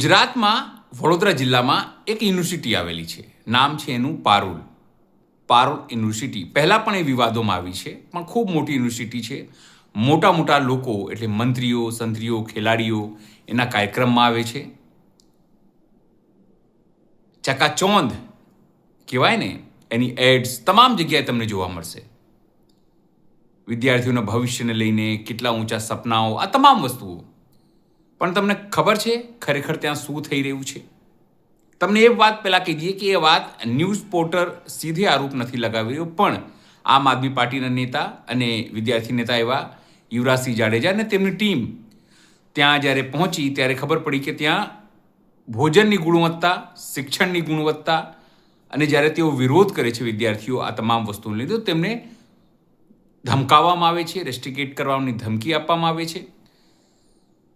ગુજરાતમાં વડોદરા જિલ્લામાં એક યુનિવર્સિટી આવેલી છે. નામ છે એનું પારુલ યુનિવર્સિટી. પહેલાં પણ એ વિવાદોમાં આવી છે, પણ ખૂબ મોટી યુનિવર્સિટી છે. મોટા મોટા લોકો એટલે મંત્રીઓ, સંત્રીઓ, ખેલાડીઓ એના કાર્યક્રમમાં આવે છે. ચકાચોંધ કહેવાય ને, એની એડ્સ તમામ જગ્યાએ તમને જોવા મળશે. વિદ્યાર્થીઓના ભવિષ્યને લઈને કેટલા ઊંચા સપનાઓ, આ તમામ વસ્તુઓ. પણ તમને ખબર છે ખરેખર ત્યાં શું થઈ રહ્યું છે? તમને એ વાત પહેલાં કહી દઈએ કે એ વાત ન્યૂઝ પોર્ટર સીધે આરોપ નથી લગાવી રહ્યો, પણ આમ આદમી પાર્ટીના નેતા અને વિદ્યાર્થી નેતા એવા યુવરાજસિંહ જાડેજા અને તેમની ટીમ ત્યાં જ્યારે પહોંચી ત્યારે ખબર પડી કે ત્યાં ભોજનની ગુણવત્તા, શિક્ષણની ગુણવત્તા અને જ્યારે તેઓ વિરોધ કરે છે વિદ્યાર્થીઓ આ તમામ વસ્તુને લીધે, તો તેમને ધમકાવવામાં આવે છે, રેસ્ટ્રિકેટ કરવાની ધમકી આપવામાં આવે છે.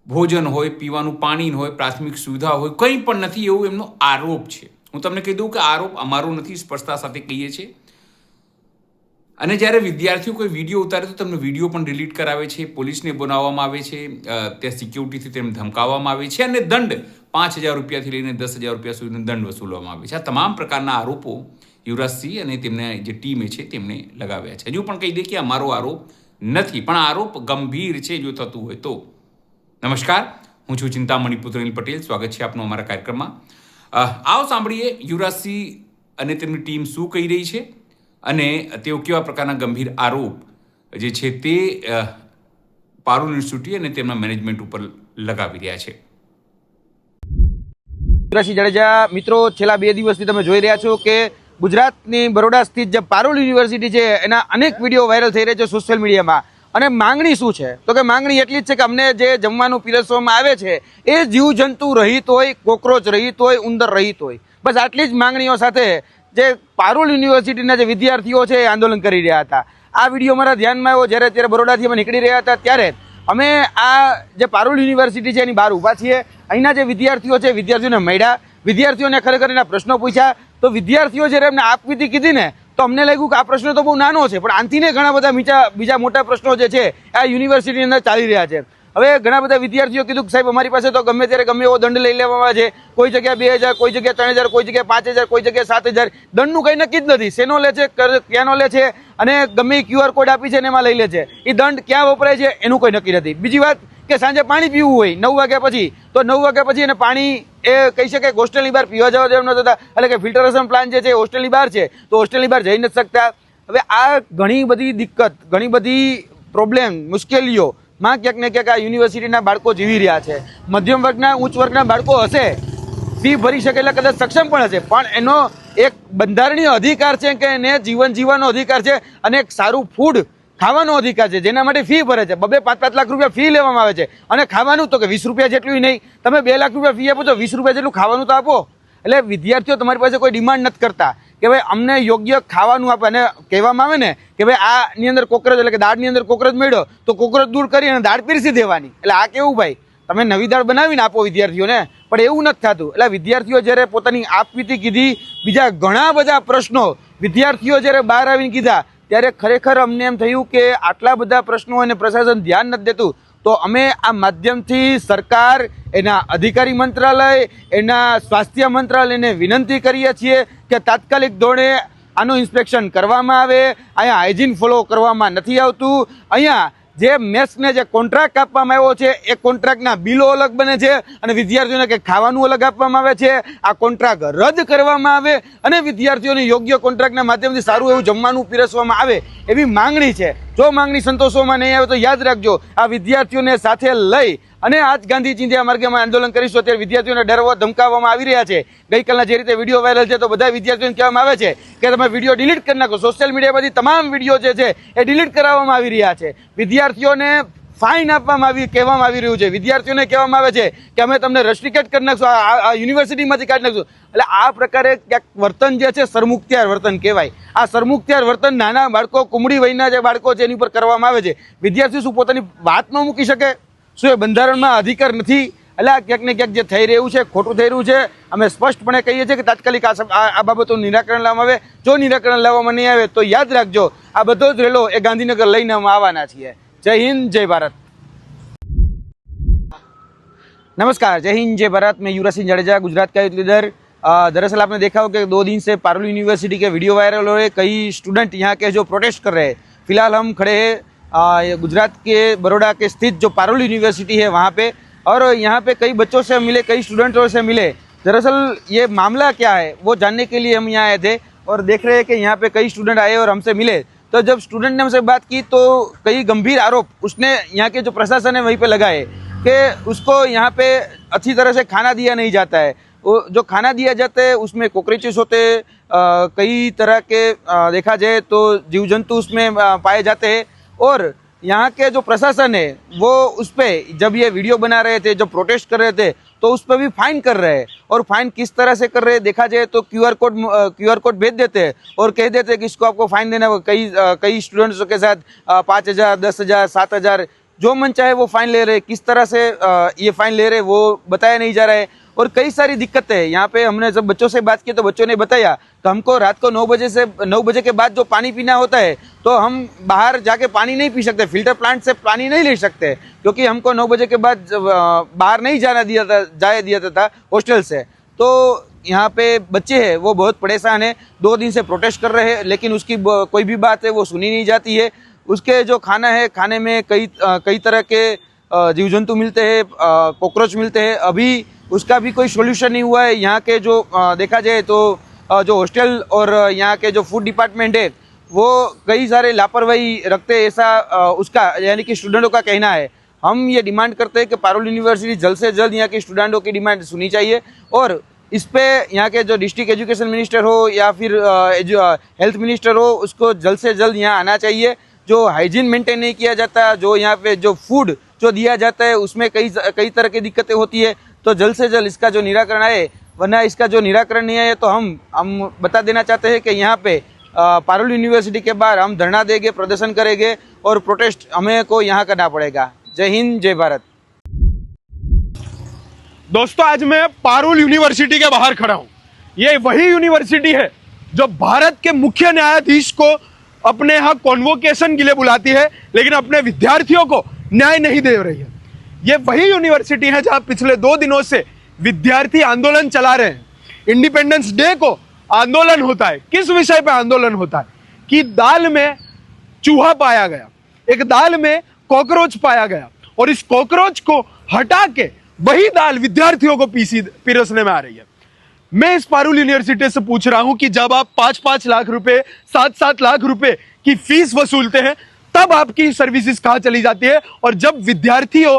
ભોજન હોય, પીવાનું પાણી હોય, પ્રાથમિક સુવિધા હોય, કંઈ પણ નથી એવું એમનો આરોપ છે. હું તમને કહી દઉં કે આરોપ અમારો નથી, સ્પષ્ટતા સાથે કહીએ છીએ. અને જ્યારે વિદ્યાર્થીઓ કોઈ વિડીયો ઉતારે તો તમને વિડીયો પણ ડિલીટ કરાવે છે, પોલીસને બોલાવવામાં આવે છે, ત્યાં સિક્યુરિટીથી તેમને ધમકાવવામાં આવે છે અને દંડ 5,000 રૂપિયાથી લઈને 10,000 રૂપિયા સુધીનો દંડ વસૂલવામાં આવે છે. આ તમામ પ્રકારના આરોપો યુવરાજસિંહ અને તેમના જે ટીમે છે તેમને લગાવ્યા છે. હજુ પણ કહી દે કે અમારો આરોપ નથી, પણ આરોપ ગંભીર છે જો થતું હોય તો. નમસ્કાર, હું છું ચિંતામણી પુત્ર અનિલ પટેલ. સ્વાગત છે આપનું અમારા કાર્યક્રમમાં. આવો સાંભળીએ યુવરાજસિંહ અને તેમની ટીમ શું કહી રહી છે અને તેઓ કેવા પ્રકારના ગંભીર આરોપ જે છે તે પારુલ યુનિવર્સિટી અને તેમના મેનેજમેન્ટ ઉપર લગાવી રહ્યા છે. યુવરાજસિંહ જાડેજા, મિત્રો, છેલ્લા 2 દિવસથી તમે જોઈ રહ્યા છો કે ગુજરાતની બરોડા સ્થિત જે પારુલ યુનિવર્સિટી છે એના અનેક વિડીયો વાયરલ થઈ રહ્યા છે સોશિયલ મીડિયામાં. અને માંગણી શું છે? તો કે માંગણી એટલી જ છે કે અમને જે જમવાનું પીરસવામાં આવે છે એ જીવજંતુ રહિત હોય, કોકરોચ રહિત હોય, ઉંદર રહિત હોય. બસ આટલી જ માંગણીઓ સાથે જે પારુલ યુનિવર્સિટીના જે વિદ્યાર્થીઓ છે એ આંદોલન કરી રહ્યા હતા. આ વિડીયો મારા ધ્યાનમાં આવ્યો જ્યારે બરોડાથી અમે નીકળી રહ્યા હતા ત્યારે અમે આ જે પારુલ યુનિવર્સિટી છે એની બહાર ઊભા છીએ. અહીંના જે વિદ્યાર્થીઓ છે વિદ્યાર્થીઓને મળ્યા, વિદ્યાર્થીઓને ખરેખર એના પ્રશ્નો પૂછ્યા. તો વિદ્યાર્થીઓ જ્યારે એમને આપવીતી કીધી ને તો અમને લાગ્યું કે આ પ્રશ્ન તો બહુ નાનો છે, પણ આનથીને ઘણા બધા બીજા મોટા પ્રશ્નો જે છે આ યુનિવર્સિટીની અંદર ચાલી રહ્યા છે. હવે ઘણા બધા વિદ્યાર્થીઓ કીધું કે સાહેબ અમારી પાસે તો ગમે ત્યારે ગમે એવો દંડ લઈ લેવામાં આવે છે. કોઈ જગ્યાએ 2,000, કોઈ જગ્યાએ 3,000, કોઈ જગ્યાએ 5,000, કોઈ જગ્યાએ 7,000. દંડનું કંઈ નક્કી જ નથી. શેનો લે છે, ક્યાંનો લે છે અને ગમે QR કોડ આપી છે ને એમાં લઈ લે છે. એ દંડ ક્યાં વપરાય છે એનું કોઈ નક્કી નથી. બીજી વાત કે સાંજે પાણી પીવું હોય 9 વાગ્યા પછી, તો 9 વાગ્યા પછી એને પાણી એ કહી શકે હોસ્ટેલની બહાર પીવા જવા દેવા ન થતા, એટલે કે ફિલ્ટરેશન પ્લાન્ટ જે છે હોસ્ટેલની બહાર છે તો હોસ્ટેલની બહાર જઈ નથી શકતા. હવે આ ઘણી બધી દિક્કત, ઘણી બધી પ્રોબ્લેમ, મુશ્કેલીઓમાં ક્યાંક ને ક્યાંક આ યુનિવર્સિટીના બાળકો જીવી રહ્યા છે. મધ્યમ વર્ગના, ઉચ્ચ વર્ગના બાળકો હશે, ફી ભરી શકે એટલે કદાચ સક્ષમ પણ હશે, પણ એનો એક બંધારણીય અધિકાર છે કે એને જીવન જીવવાનો અધિકાર છે અને એક સારું ફૂડ ખાવાનો અધિકાર છે, જેના માટે ફી ભરે છે. 2-5 લાખ રૂપિયા ફી લેવામાં આવે છે અને ખાવાનું તો કે 20 રૂપિયા જેટલું નહીં. તમે 2 લાખ રૂપિયા ફી આપો તો 20 રૂપિયા જેટલું ખાવાનું તો આપો. એટલે વિદ્યાર્થીઓ તમારી પાસે કોઈ ડિમાન્ડ નથી કરતા કે ભાઈ અમને યોગ્ય ખાવાનું આપે. અને કહેવામાં આવે ને કે ભાઈ આની અંદર કોકરોચ, એટલે કે દાળની અંદર કોકરોચ મળ્યો તો કોકરોચ દૂર કરી અને દાળ પીરસી દેવાની. એટલે આ કેવું ભાઈ, તમે નવી દાળ બનાવીને આપો વિદ્યાર્થીઓને, પણ એવું નથી થતું. એટલે વિદ્યાર્થીઓ જ્યારે પોતાની આપવીતી કીધી, બીજા ઘણા બધા પ્રશ્નો વિદ્યાર્થીઓ જ્યારે બહાર આવીને કીધા ત્યારે ખરેખર અમને એમ થયું કે આટલા બધા પ્રશ્નો અને પ્રશાસન ધ્યાન નથી દેતું. તો અમે આ માધ્યમથી સરકાર, એના અધિકારી મંત્રાલય, એના સ્વાસ્થ્ય મંત્રાલયને વિનંતી કરીએ છીએ કે તાત્કાલિક ધોરણે આનું ઇન્સ્પેક્શન કરવામાં આવે. અહીંયા હાઇજીન ફોલો કરવામાં નથી આવતું. અહીંયા જે મેસને જે કોન્ટ્રાક્ટ આપવામાં આવ્યો છે એ કોન્ટ્રાક્ટના બિલો અલગ બને છે અને વિદ્યાર્થીઓને કંઈક ખાવાનું અલગ આપવામાં આવે છે. આ કોન્ટ્રાક્ટ રદ કરવામાં આવે અને વિદ્યાર્થીઓને યોગ્ય કોન્ટ્રાક્ટના માધ્યમથી સારું એવું જમવાનું પીરસવામાં આવે એવી માંગણી છે. જો માંગણી સંતોષવામાં નહીં આવે તો યાદ રાખજો, આ વિદ્યાર્થીઓને સાથે લઈ અને આજ ગાંધી ચિંધ્યા માર્ગમાં આંદોલન કરીશું. અત્યારે વિદ્યાર્થીઓને ડરવા ધમકાવવામાં આવી રહ્યા છે. ગઈકાલના જે રીતે વિડીયો વાયરલ છે તો બધા વિદ્યાર્થીઓને કહેવામાં આવે છે કે તમે વિડીયો ડિલીટ કરી નાખો. સોશિયલ મીડિયામાંથી તમામ વિડીયો જે છે એ ડિલીટ કરાવવામાં આવી રહ્યા છે. વિદ્યાર્થીઓને ફાઇન આપવામાં કહેવામાં આવી રહ્યું છે. વિદ્યાર્થીઓને કહેવામાં આવે છે કે અમે તમને રસ્ટ્રિકેટ કરી નાખશું, આ યુનિવર્સિટીમાંથી કાઢી નાખશું. એટલે આ પ્રકારે ક્યાંક વર્તન જે છે સરમુખત્યાર વર્તન કહેવાય. આ સરમુખત્યાર વર્તન નાના બાળકો, કુમળી વયના જે બાળકો છે એની ઉપર કરવામાં આવે છે. વિદ્યાર્થીઓ શું પોતાની વાત ન મૂકી શકે? શું એ બંધારણમાં અધિકાર નથી? એટલે આ ક્યાંક ને ક્યાંક જે થઈ રહ્યું છે ખોટું થઈ રહ્યું છે. અમે સ્પષ્ટપણે કહીએ છીએ કે તાત્કાલિક આ બાબતોનું નિરાકરણ લાવવામાં આવે. જો નિરાકરણ લાવવામાં નહીં આવે તો યાદ રાખજો, આ બધો જ રેલો એ ગાંધીનગર લઈને અમે આવવાના છીએ. જય હિન્દ, જય ભારત. नमस्कार, जय हिंद, जय भारत। मैं युवराज सिंह जडेजा, गुजरात का यूथ लीडर। दरअसल आपने देखा हो कि 2 दिन से पारुल यूनिवर्सिटी के वीडियो वायरल हो रहे, कई स्टूडेंट यहाँ के जो प्रोटेस्ट कर रहे हैं। फिलहाल हम खड़े हैं गुजरात के बड़ौदा के स्थित जो पारुल यूनिवर्सिटी है वहाँ पे, और यहाँ पे कई बच्चों से मिले, कई स्टूडेंटों से मिले। दरअसल ये मामला क्या है वो जानने के लिए हम यहाँ आए थे, और देख रहे हैं कि यहाँ पे कई स्टूडेंट आए और हमसे मिले। तो जब स्टूडेंट ने हमसे बात की तो कई गंभीर आरोप उसने यहाँ के जो प्रशासन है वहीं पे लगाए कि उसको यहाँ पे अच्छी तरह से खाना दिया नहीं जाता है। वो जो खाना दिया जाता है उसमें कॉकरोचेस होते हैं, कई तरह के देखा जाए तो जीव जंतु उसमें पाए जाते हैं। और यहाँ के जो प्रशासन है वो उस पर जब ये वीडियो बना रहे थे, जब प्रोटेस्ट कर रहे थे, तो उस पर भी फाइन कर रहे हैं। और फाइन किस तरह से कर रहे हैं देखा जाए तो क्यूआर कोड भेज देते हैं और कह देते हैं कि इसको आपको फाइन देना है। कई स्टूडेंट्स के साथ 5,000, 10,000, 7,000 जो मन चाहे वो फाइन ले रहे। किस तरह से ये फाइन ले रहे वो बताया नहीं जा रहा है, और कई सारी दिक्कतें हैं यहाँ पे। हमने जब बच्चों से बात की तो बच्चों ने बताया कि हमको रात को 9 बजे के बाद जो पानी पीना होता है तो हम बाहर जाके पानी नहीं पी सकते, फिल्टर प्लांट से पानी नहीं ले सकते, क्योंकि हमको 9 बजे के बाद बाहर नहीं जाने दिया था हॉस्टल से। तो यहाँ पे बच्चे हैं वो बहुत परेशान है, 2 दिन से प्रोटेस्ट कर रहे हैं, लेकिन उसकी कोई भी बात है वो सुनी नहीं जाती है। उसके जो खाना है, खाने में कई तरह के जीव जंतु मिलते हैं, कॉकरोच मिलते हैं। अभी उसका भी कोई सोल्यूशन नहीं हुआ है। यहाँ के जो देखा जाए तो जो हॉस्टल और यहाँ के जो फूड डिपार्टमेंट है वो कई सारे लापरवाही रखते हैं, ऐसा उसका यानी कि स्टूडेंटों का कहना है। हम ये डिमांड करते हैं कि पारुल यूनिवर्सिटी जल्द से जल्द यहाँ के स्टूडेंटों की डिमांड सुनी चाहिए, और इस पे यहाँ के जो डिस्ट्रिक्ट एजुकेशन मिनिस्टर हो या फिर हेल्थ मिनिस्टर हो, उसको जल्द से जल्द यहाँ आना चाहिए। जो हाइजीन मेंटेन नहीं किया जाता, जो यहाँ पे जो फूड जो दिया जाता है उसमें कई तरह की दिक्कतें होती है, तो जल्द से जल्द इसका जो निराकरण आए, वरना इसका जो निराकरण नहीं है तो हम बता देना चाहते हैं कि यहाँ पे पारुल यूनिवर्सिटी के बाहर हम धरना देंगे, प्रदर्शन करेंगे, और प्रोटेस्ट हमें को यहाँ करना पड़ेगा। जय हिंद, जय भारत। दोस्तों, आज मैं पारुल यूनिवर्सिटी के बाहर खड़ा हूँ। ये वही यूनिवर्सिटी है जो भारत के मुख्य न्यायाधीश को अपने यहाँ कॉन्वोकेशन के लिए बुलाती है, लेकिन अपने विद्यार्थियों को न्याय नहीं दे रही है। ये वही यूनिवर्सिटी है जहाँ पिछले 2 दिनों से विद्यार्थी आंदोलन चला रहे हैं। इंडिपेंडेंस डे को आंदोलन होता है। किस विषय पर आंदोलन होता है? कि दाल में चूहा पाया गया, एक दाल में कॉकरोच पाया गया, और इस कॉकरोच को हटा के वही दाल विद्यार्थियों को पीरसने में आ रही है। मैं इस पारुल यूनिवर्सिटी से पूछ रहा हूं कि जब आप 5-5 लाख रुपए, 7-7 लाख रुपए की फीस वसूलते हैं, तब आपकी सर्विसेज कहां चली जाती है? और जब विद्यार्थियों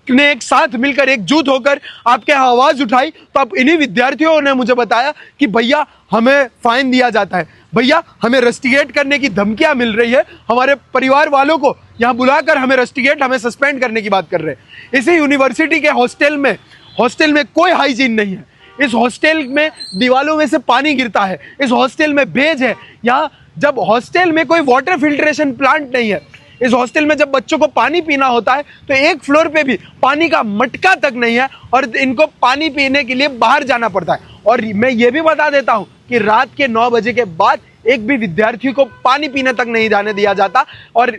ने एक साथ मिलकर, एकजुट होकर आपके यहाँ आवाज उठाई, तो आप इन्हीं विद्यार्थियों ने मुझे बताया कि भैया हमें फाइन दिया जाता है, भैया हमें रस्टिकेट करने की धमकियां मिल रही है, हमारे परिवार वालों को यहाँ बुलाकर हमें रस्टिकेट, हमें सस्पेंड करने की बात कर रहे हैं। इसी यूनिवर्सिटी के हॉस्टल में कोई हाइजीन नहीं है। इस हॉस्टल में दीवालों में से पानी गिरता है, इस हॉस्टल में भेज है। यहाँ जब हॉस्टल में कोई वाटर फिल्ट्रेशन प्लांट नहीं है, इस हॉस्टल में जब बच्चों को पानी पीना होता है तो एक फ्लोर पे भी पानी का मटका तक नहीं है, और इनको पानी पीने के लिए बाहर जाना पड़ता है। और मैं ये भी बता देता हूँ कि रात के 9 बजे के बाद एक भी विद्यार्थी को पानी पीने तक नहीं जाने दिया जाता। और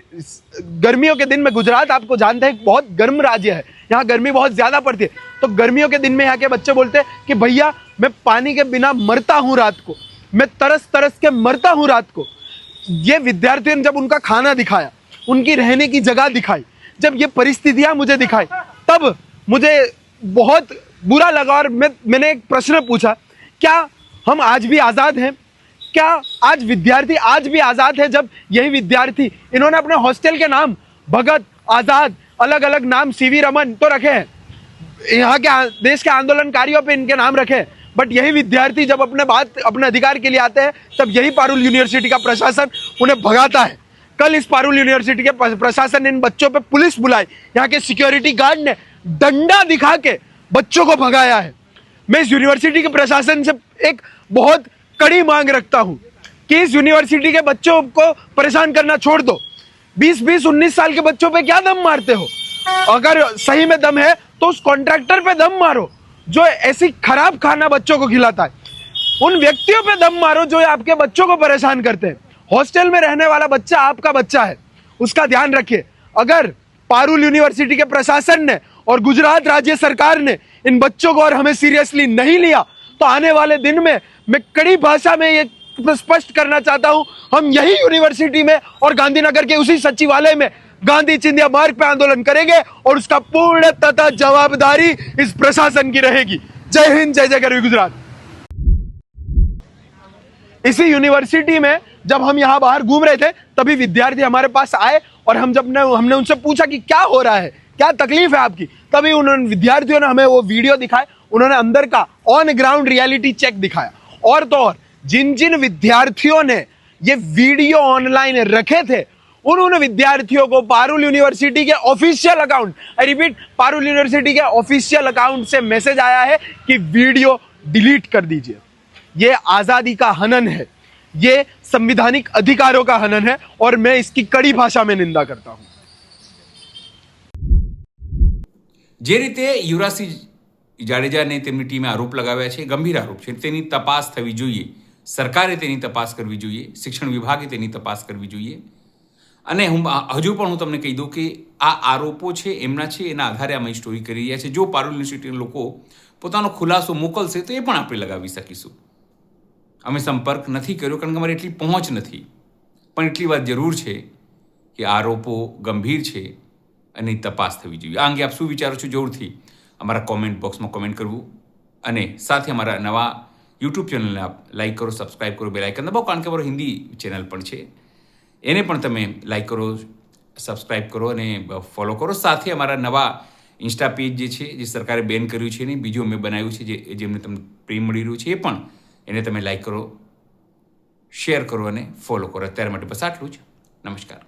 गर्मियों के दिन में, गुजरात आपको जानते हैं बहुत गर्म राज्य है, यहाँ गर्मी बहुत ज्यादा पड़ती है, तो गर्मियों के दिन में यहाँ के बच्चे बोलते हैं कि भैया मैं पानी के बिना मरता हूँ रात को, मैं तरस के मरता हूँ रात को। ये विद्यार्थियों ने जब उनका खाना दिखाया, उनकी रहने की जगह दिखाई, जब ये परिस्थितियां मुझे दिखाई, तब मुझे बहुत बुरा लगा। और मैंने एक प्रश्न पूछा, क्या हम आज भी आजाद हैं? क्या आज विद्यार्थी आज भी आजाद है? जब यही विद्यार्थी, इन्होंने अपने हॉस्टल के नाम भगत, आजाद, अलग अलग नाम, सीवी रमन तो रखे हैं, यहाँ के देश के आंदोलनकारियों पे इनके नाम रखे हैं, बट यही विद्यार्थी जब अपने अधिकार के लिए आते हैं, तब यही पारुल यूनिवर्सिटी का प्रशासन उन्हें भगाता है। कल इस पारुल यूनिवर्सिटी के प्रशासन ने इन बच्चों पे पुलिस बुलाई, यहाँ के सिक्योरिटी गार्ड ने डंडा दिखा के बच्चों को भगाया है। मैं इस यूनिवर्सिटी के प्रशासन से एक बहुत कड़ी मांग रखता हूं कि इस यूनिवर्सिटी के बच्चों को परेशान करना छोड़ दो। 20-19 साल के बच्चों पे क्या दम मारते हो? अगर सही में दम है तो उस कॉन्ट्रैक्टर पे दम मारो जो ऐसी खराब खाना बच्चों को खिलाता है। उन व्यक्तियों पे दम मारो जो आपके बच्चों को परेशान करते हैं। हॉस्टल में रहने वाला बच्चा आपका बच्चा है, उसका ध्यान रखिए। अगर पारुल यूनिवर्सिटी के प्रशासन ने और गुजरात राज्य सरकार ने इन बच्चों को और हमें सीरियसली नहीं लिया तो आने वाले दिन में मैं कड़ी भाषा में ये स्पष्ट करना चाहता हूं, हम यही यूनिवर्सिटी में और गांधीनगर के उसी सचिवालय में गांधी चिंध्या मार्ग पे आंदोलन करेंगे और उसका पूर्ण तथा जवाबदारी इस प्रशासन की रहेगी। जय हिंद, जय जय गरवी गुजरात। इसी यूनिवर्सिटी में जब हम यहाँ बाहर घूम रहे थे तभी विद्यार्थी हमारे पास आए और हमने उनसे पूछा कि क्या हो रहा है, क्या तकलीफ है आपकी। तभी उन्होंने विद्यार्थियों ने हमें वो वीडियो दिखाए, उन्होंने अंदर का ऑन ग्राउंड रियलिटी चेक दिखाया। और तो और जिन जिन विद्यार्थियों ने ये वीडियो ऑनलाइन रखे थे उन्होंने विद्यार्थियों को पारुल यूनिवर्सिटी के official account, I repeat, Parul university के ऑफिशियल अकाउंट से मैसेज आया है कि वीडियो डिलीट कर दीजिए। ये आजादी का हनन है, ये संवैधानिक अधिकारों का हनन है और मैं इसकी कड़ी भाषा में निंदा करता हूं। જે રીતે યુવરાજસિંહ જાડેજાને તેમની ટીમે આરોપ લગાવ્યા છે, ગંભીર આરોપ છે, તેની તપાસ થવી જોઈએ, સરકારે તેની તપાસ કરવી જોઈએ, શિક્ષણ વિભાગે તેની તપાસ કરવી જોઈએ। અને હજુ પણ હું તમને કહી દઉં કે આ આરોપો છે એમના છે, એના આધારે અમે સ્ટોરી કરી રહ્યા છે। જો પારુલ યુનિવર્સિટીના લોકો પોતાનો ખુલાસો મોકલશે તો એ પણ આપણે લગાવી શકીશું। અમે સંપર્ક નથી કર્યો કારણ કે અમારી એટલી પહોંચ નથી, પણ એટલી વાત જરૂર છે કે આરોપો ગંભીર છે અને તપાસ થવી જોઈએ। આ અંગે આપ શું વિચારો છો જરૂરથી અમારા કોમેન્ટ બોક્સમાં કોમેન્ટ કરવું અને સાથે અમારા નવા યુટ્યુબ ચેનલને આપ લાઈક કરો, સબસ્ક્રાઈબ કરો, બેલ આઇકન દબાવો કારણ કે અમારો હિન્દી ચેનલ પણ છે, એને પણ તમે લાઈક કરો, સબસ્ક્રાઈબ કરો અને ફોલો કરો। સાથે અમારા નવા ઇન્સ્ટા પેજ જે છે, જે સરકારે બેન કર્યું છે ને બીજું અમે બનાવ્યું છે જેમને તમને પ્રેમ મળી રહ્યું છે, એ પણ એને તમે લાઈક કરો, શેર કરો અને ફોલો કરો। અત્યારે માટે બસ આટલું જ। નમસ્કાર।